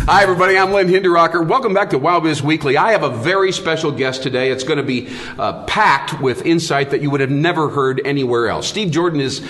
Hi, everybody. I'm Lynn Hinderaker. Welcome back to WOWBIZ Weekly. I have a very special guest today. It's going to be packed with insight that you would have never heard anywhere else. Steve Jordon is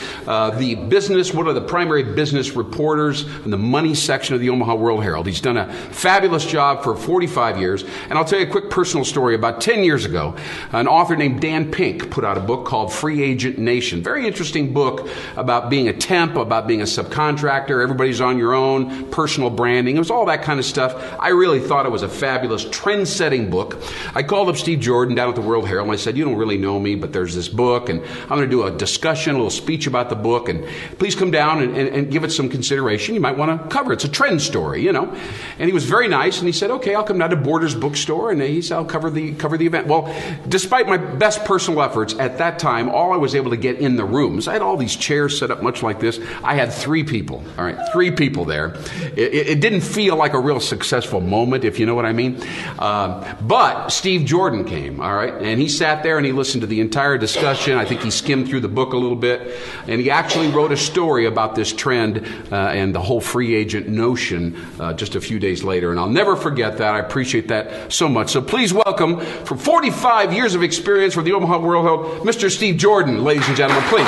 one of the primary business reporters in the money section of the Omaha World-Herald. He's done a fabulous job for 45 years. And I'll tell you a quick personal story. About 10 years ago, an author named Dan Pink put out a book called Free Agent Nation. Very interesting book about being a temp, about being a subcontractor. Everybody's on your own, personal branding. It was all that kind of stuff. I really thought it was a fabulous, trend-setting book. I called up Steve Jordon down at the World-Herald, and I said, you don't really know me, but there's this book, and I'm going to do a discussion, a little speech about the book, and please come down and give it some consideration. You might want to cover it. It's a trend story, you know. And he was very nice, and he said, okay, I'll come down to Borders Bookstore, and he said, I'll cover the event. Well, despite my best personal efforts, at that time, all I was able to get in the rooms, I had all these chairs set up much like this. I had 3 people, all right, 3 people there. It didn't feel like a real successful moment, if you know what I mean. But Steve Jordon came, all right, and he sat there and he listened to the entire discussion. I think he skimmed through the book a little bit, and he actually wrote a story about this trend and the whole free agent notion just a few days later, and I'll never forget that. I appreciate that so much. So please welcome, for 45 years of experience for the Omaha World-Herald, Mr. Steve Jordon, ladies and gentlemen, please.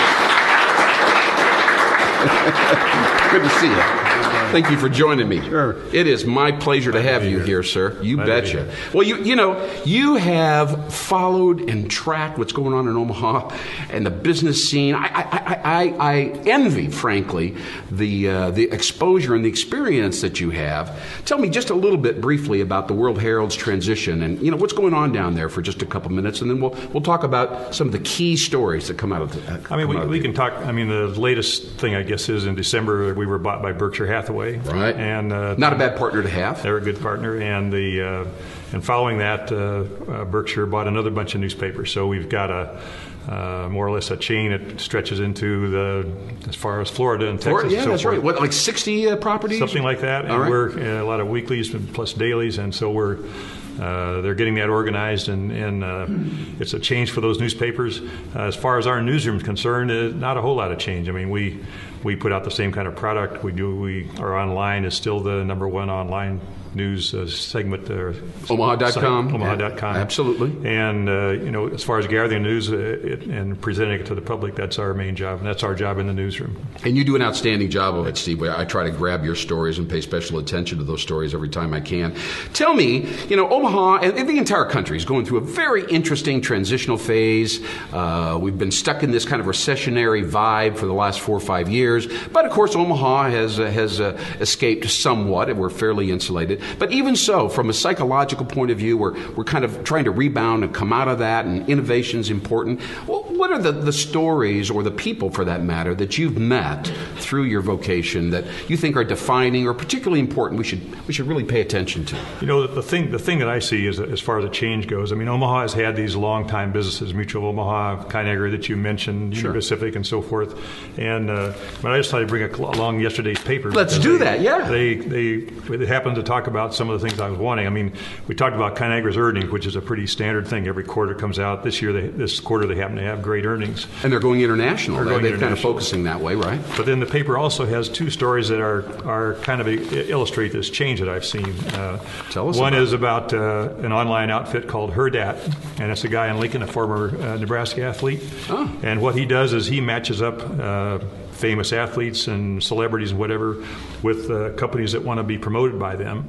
Good to see you. Thank you for joining me. Sure. It is my pleasure to have you here, sir. You betcha. Well, you have followed and tracked what's going on in Omaha and the business scene. I envy, frankly, the exposure and the experience that you have. Tell me just a little bit briefly about the World-Herald's transition and what's going on down there for just a couple minutes, and then we'll talk about some of the key stories that come out of the. We can talk. The latest thing I guess is in December we were bought by Berkshire Hathaway. Right, and not a bad partner to have. They're a good partner, and following that, Berkshire bought another bunch of newspapers. So we've got more or less a chain that stretches into as far as Florida and Texas. Yeah, and so that's forth. right. What, like 60 properties? Something like that. And right. We're a lot of weeklies plus dailies, and so they're getting that organized, and it's a change for those newspapers. As far as our newsroom is concerned, not a whole lot of change. We put out the same kind of product. Our online is still the #1 online news segment there. Omaha.com. Omaha.com. Absolutely. And, as far as gathering news and presenting it to the public, that's our main job, and that's our job in the newsroom. And you do an outstanding job of it, Steve. I try to grab your stories and pay special attention to those stories every time I can. Tell me, Omaha and the entire country is going through a very interesting transitional phase. We've been stuck in this kind of recessionary vibe for the last 4 or 5 years. But, of course, Omaha has escaped somewhat, and we're fairly insulated. But even so, from a psychological point of view, we're kind of trying to rebound and come out of that, and innovation's important. Well, what are the stories, or the people for that matter, that you've met through your vocation that you think are defining or particularly important we should really pay attention to? The thing that I see is, as far as the change goes, Omaha has had these long-time businesses, Mutual of Omaha, Kinagra that you mentioned, Sure. Union Pacific, and so forth. And but I just thought I'd bring along yesterday's paper. Let's do that, yeah. They happened to talk about some of the things I was wanting. We talked about Kinagra's earnings, which is a pretty standard thing. Every quarter comes out. This quarter they happen to have great earnings. And they're going international. They're kind of international. focusing that way, right? But then the paper also has 2 stories that are kind of illustrate this change that I've seen. Tell us. One is about an online outfit called Herdat, and it's a guy in Lincoln, a former Nebraska athlete. Oh. And what he does is he matches up famous athletes and celebrities and whatever with companies that want to be promoted by them.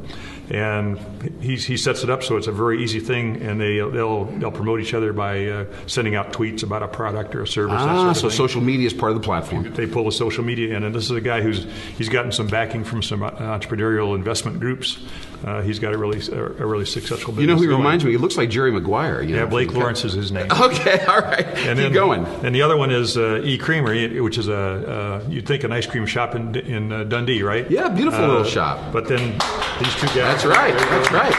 And he sets it up so it's a very easy thing, and they'll promote each other by sending out tweets about a product or a service. That sort of so thing. social media is part of the platform. They pull the social media in, and this is a guy he's gotten some backing from some entrepreneurial investment groups. He's got a really successful business. You know who he going. reminds me? He looks like Jerry Maguire. Yeah, Blake Lawrence is his name. Okay, all right. And Keep going. And the other one is E-Creamery, which is you'd think an ice cream shop in Dundee, right? Yeah, beautiful little shop. But then these 2 guys. That's right. That's right.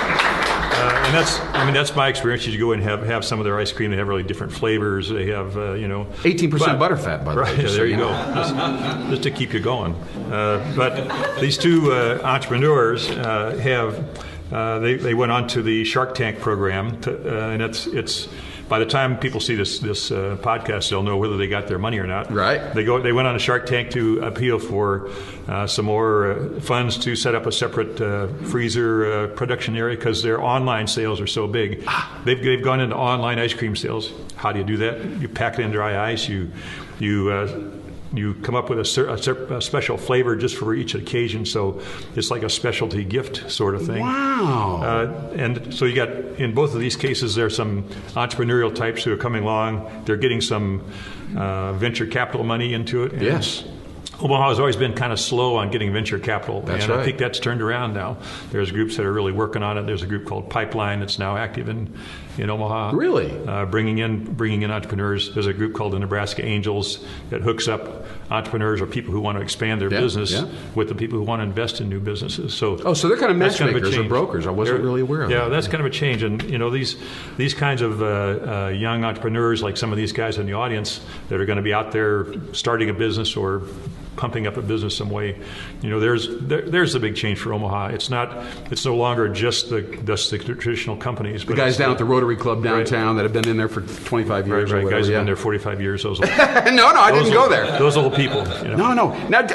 And that's my experience. You go and have some of their ice cream. They have really different flavors. They have 18% butterfat, by the way. Right, there you go. Just to keep you going. But these 2 entrepreneurs they went on to the Shark Tank program, and it's by the time people see this podcast, they'll know whether they got their money or not. Right. They went on a Shark Tank to appeal for some more funds to set up a separate freezer production area because their online sales are so big. They've gone into online ice cream sales. How do you do that? You pack it in dry ice. You come up with a special flavor just for each occasion, so it's like a specialty gift sort of thing. Wow. And so you got, in both of these cases, there's some entrepreneurial types who are coming along. They're getting some venture capital money into it. Yes. Omaha has always been kind of slow on getting venture capital, That's and right. I think that's turned around now. There's groups that are really working on it. There's a group called Pipeline that's now active in Omaha. Really? Bringing in entrepreneurs. There's a group called the Nebraska Angels that hooks up entrepreneurs or people who want to expand their business with the people who want to invest in new businesses. So they're kind of matchmakers kind of or brokers. I wasn't really aware of that. Yeah, that's kind of a change. And these kinds of young entrepreneurs, like some of these guys in the audience that are going to be out there starting a business or pumping up a business some way, there's the big change for Omaha. It's no longer just the traditional companies. The guys down at the Rotary Club downtown that have been in there for 25 years. Right, or whatever, guys have been there 45 years. Those old, no, I didn't go there. Those old people. No. Now,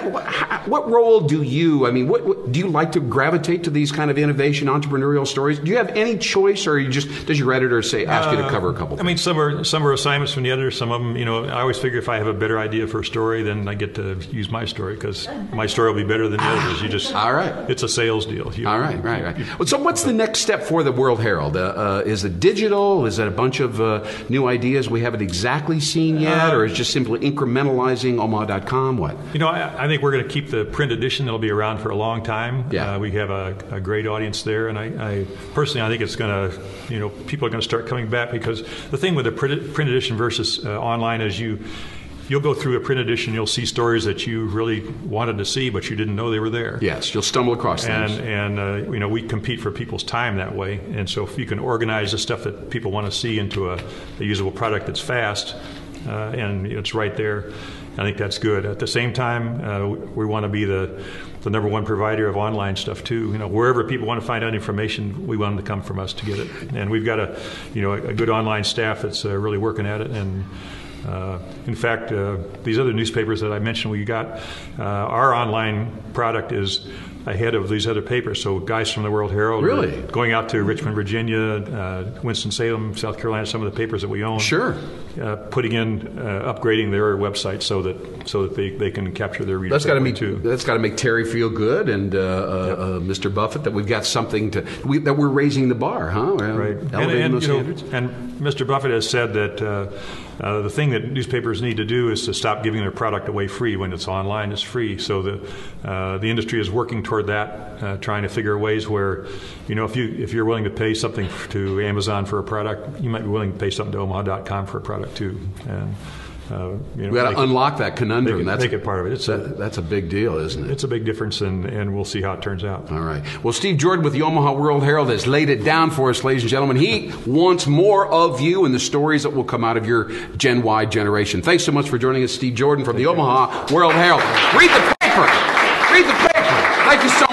what role do you? What do you like to gravitate to these kind of innovation, entrepreneurial stories? Do you have any choice, or does your editor ask you to cover a couple? Some are assignments from the editor. Some of them, I always figure if I have a better idea for a story, then I get to use my story because my story will be better than the others. All right. It's a sales deal. Right. Well, so what's the next step for the World-Herald? Is it digital? Is it a bunch of new ideas we haven't exactly seen yet, or is it just simply incrementalizing Omaha.com? What? I think we're going to keep the print edition. It'll be around for a long time. Yeah. We have a great audience there, and I personally think it's going to, people are going to start coming back because the thing with the print edition versus online is you'll go through a print edition, you'll see stories that you really wanted to see, but you didn't know they were there. Yes, you'll stumble across things. And we compete for people's time that way. And so if you can organize the stuff that people want to see into a usable product that's fast, and it's right there, I think that's good. At the same time, we want to be the number one provider of online stuff too. Wherever people want to find out information, we want them to come from us to get it. And we've got a good online staff that's really working at it. And in fact, these other newspapers that I mentioned, we got our online product is ahead of these other papers. So guys from the World-Herald really going out to Richmond, Virginia, Winston-Salem, South Carolina, some of the papers that we own. Sure. Putting in, upgrading their website so that they can capture their readers. That's got to make Terry feel good and Mr. Buffett that we've got something that we're raising the bar, huh? Right. Elevating those standards. And Mr. Buffett has said that the thing that newspapers need to do is to stop giving their product away free. When it's online, it's free. So the industry is working toward that, trying to figure ways where, if you're willing to pay something to Amazon for a product, you might be willing to pay something to Omaha.com for a product too. And we got to unlock that conundrum. Make it part of it. That's a big deal, isn't it? It's a big difference, and we'll see how it turns out. All right. Well, Steve Jordon with the Omaha World-Herald has laid it down for us, ladies and gentlemen. He wants more of you and the stories that will come out of your Gen Y generation. Thanks so much for joining us, Steve Jordon from the Omaha World-Herald. Read the paper. Read the paper. Thank you so